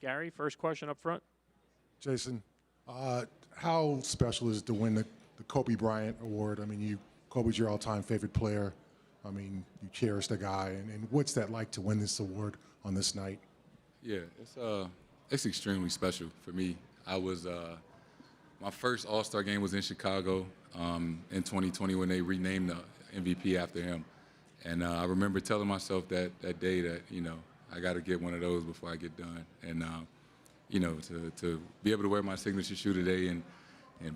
Gary, first question up front. Jason, how special is it to win the Kobe Bryant Award? I mean, Kobe's your all-time favorite player. I mean, you cherish the guy, and what's that like to win this award on this night? Yeah, it's extremely special for me. I was my first All-Star game was in Chicago in 2020 when they renamed the MVP after him, and I remember telling myself that day that I got to get one of those before I get done, and to be able to wear my signature shoe today and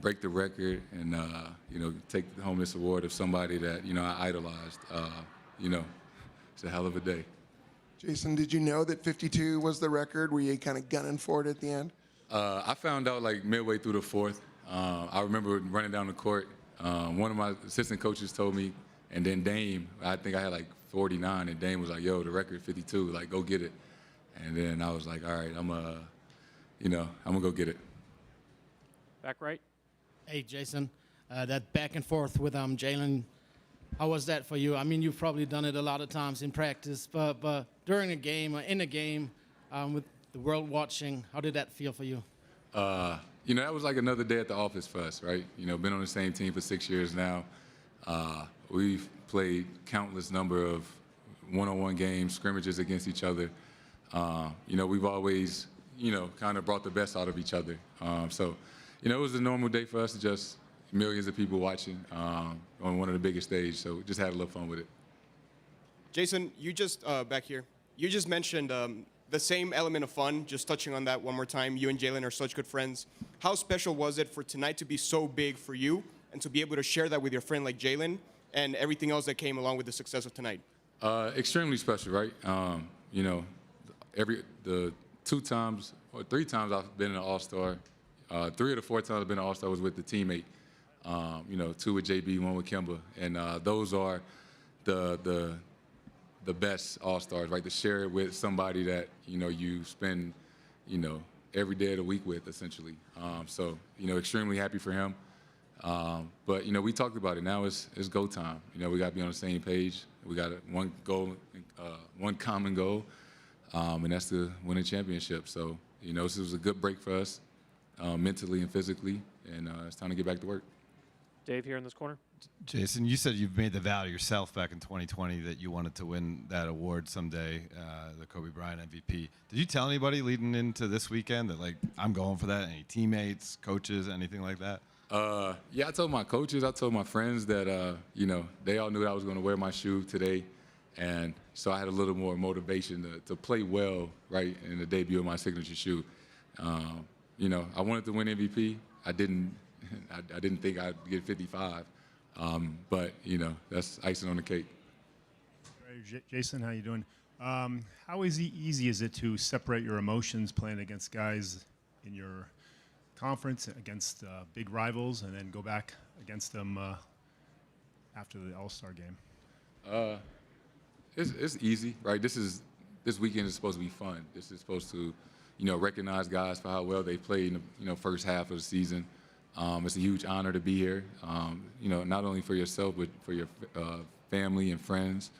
break the record and take home this award of somebody that I idolized. It's a hell of a day. Jason, did you know that 52 was the record? Were you kind of gunning for it at the end? I found out like midway through the fourth. I remember running down the court. One of my assistant coaches told me, and then Dame, I think I had like 49, and Dame was like, "Yo, the record 52, like go get it." And then I was like, "All right, I'm gonna go get it." Back right. Hey, Jason, that back and forth with Jalen, how was that for you? I mean, you've probably done it a lot of times in practice, but during a game or in a game with the world watching, how did that feel for you? That was like another day at the office for us, right? Been on the same team for 6 years now. We've played countless number of one-on-one games, scrimmages against each other. We've always, kind of brought the best out of each other. It was a normal day for us, just millions of people watching on one of the biggest stages. So just had a little fun with it. Jason, you just, back here, you just mentioned the same element of fun, just touching on that one more time. You and Jalen are such good friends. How special was it for tonight to be so big for you and to be able to share that with your friend like Jalen and everything else that came along with the success of tonight? Extremely special, right? The 2 times or 3 times I've been an All-Star, 3 of the 4 times I've been an All-Star was with the teammate. 2 with JB, 1 with Kemba, and those are the best All-Stars, right? To share it with somebody that you spend every day of the week with, essentially. Extremely happy for him. But we talked about it. Now it's go time. We got to be on the same page. We got one goal, one common goal, and that's to win a championship. So this was a good break for us, mentally and physically, and it's time to get back to work. Dave here in this corner. Jason, you said you've made the vow to yourself back in 2020 that you wanted to win that award someday, the Kobe Bryant MVP. Did you tell anybody leading into this weekend that, like, I'm going for that? Any teammates, coaches, anything like that? Yeah, I told my coaches, I told my friends that, they all knew that I was going to wear my shoe today. And so I had a little more motivation to play well, right, in the debut of my signature shoe. I wanted to win MVP. I didn't think I'd get 55. But, that's icing on the cake. Jason, how you doing? How easy is it to separate your emotions playing against guys in your conference, against big rivals, and then go back against them after the All-Star game? It's easy, right? This weekend is supposed to be fun. This is supposed to, recognize guys for how well they played in the first half of the season. It's a huge honor to be here, not only for yourself, but for your family and friends,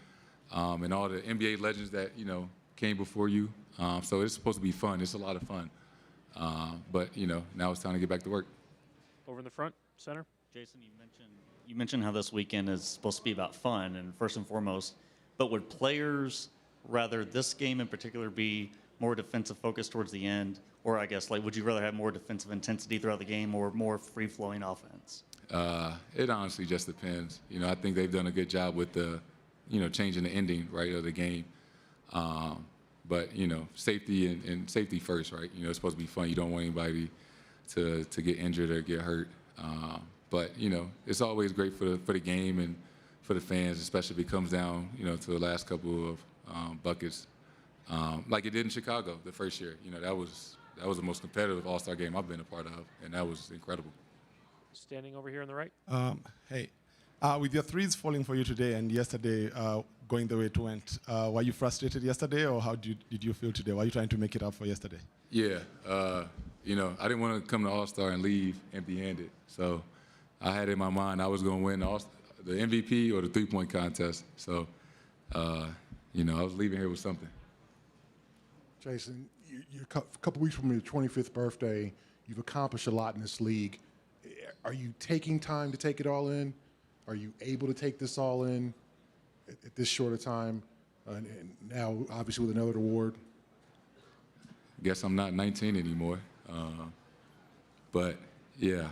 and all the NBA legends that, came before you. So it's supposed to be fun. It's a lot of fun. But, now it's time to get back to work. Over in the front, center. Jason, you mentioned how this weekend is supposed to be about fun and first and foremost, but would players rather this game in particular be more defensive focused towards the end, or I guess, like, would you rather have more defensive intensity throughout the game or more free-flowing offense? It honestly just depends. I think they've done a good job with the, changing the ending, right, of the game. But, safety and safety first, right? It's supposed to be fun. You don't want anybody to get injured or get hurt. But, it's always great for the game and for the fans, especially if it comes down, to the last couple of buckets. Like it did in Chicago the first year. That was the most competitive All-Star game I've been a part of, and that was incredible. Standing over here on the right. Hey, with your threes falling for you today and yesterday going the way it went, were you frustrated yesterday, or how did you feel today? Were you trying to make it up for yesterday? Yeah, I didn't want to come to All-Star and leave empty-handed. So I had in my mind I was going to win the MVP or the three-point contest. So, I was leaving here with something. Jason, you're a couple weeks from your 25th birthday. You've accomplished a lot in this league. Are you taking time to take it all in? Are you able to take this all in at this short a time? And now, obviously, with another award. Guess I'm not 19 anymore. But yeah,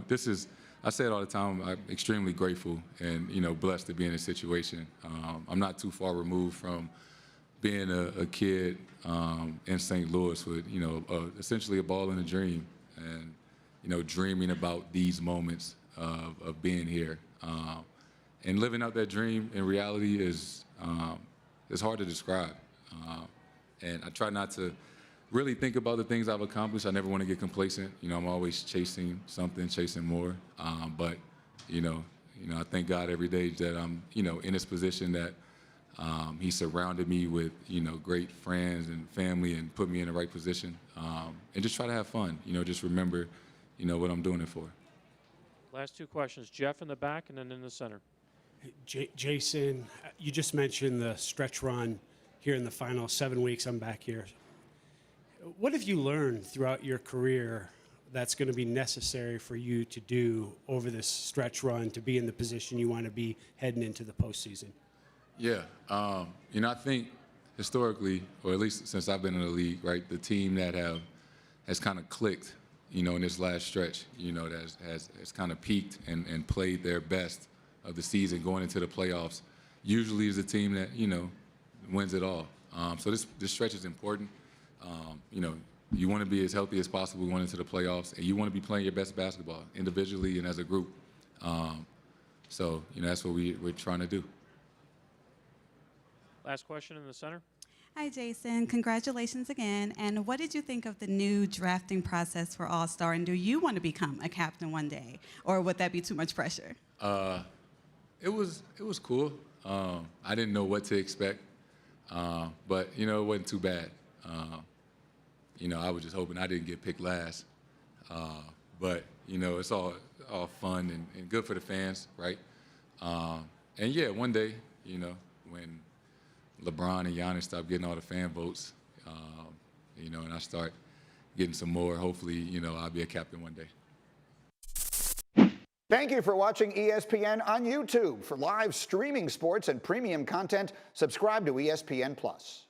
this is, I say it all the time, I'm extremely grateful and, blessed to be in this situation. I'm not too far removed from being a kid in St. Louis with, essentially a ball and a dream and, dreaming about these moments of being here. And living out that dream in reality is hard to describe. And I try not to really think about the things I've accomplished. I never want to get complacent. I'm always chasing something, chasing more. But I thank God every day that I'm, in this position that He surrounded me with, great friends and family and put me in the right position. And just try to have fun. Just remember, what I'm doing it for. Last two questions. Jeff in the back and then in the center. Jason, you just mentioned the stretch run here in the final 7 weeks. I'm back here. What have you learned throughout your career that's going to be necessary for you to do over this stretch run to be in the position you want to be heading into the postseason? Yeah, I think historically, or at least since I've been in the league, right, the team that has kind of clicked, in this last stretch, that has kind of peaked and played their best of the season going into the playoffs, usually is a team that, wins it all. So this stretch is important. You want to be as healthy as possible going into the playoffs, and you want to be playing your best basketball individually and as a group. So that's what we're trying to do. Last question in the center. Hi, Jason. Congratulations again. And what did you think of the new drafting process for All-Star? And do you want to become a captain one day, or would that be too much pressure? It was cool. I didn't know what to expect, but it wasn't too bad. I was just hoping I didn't get picked last. But it's all fun and good for the fans, right? And yeah, one day, when LeBron and Giannis stop getting all the fan votes, and I start getting some more, hopefully, I'll be a captain one day. Thank you for watching ESPN on YouTube. For live streaming sports and premium content, subscribe to ESPN+.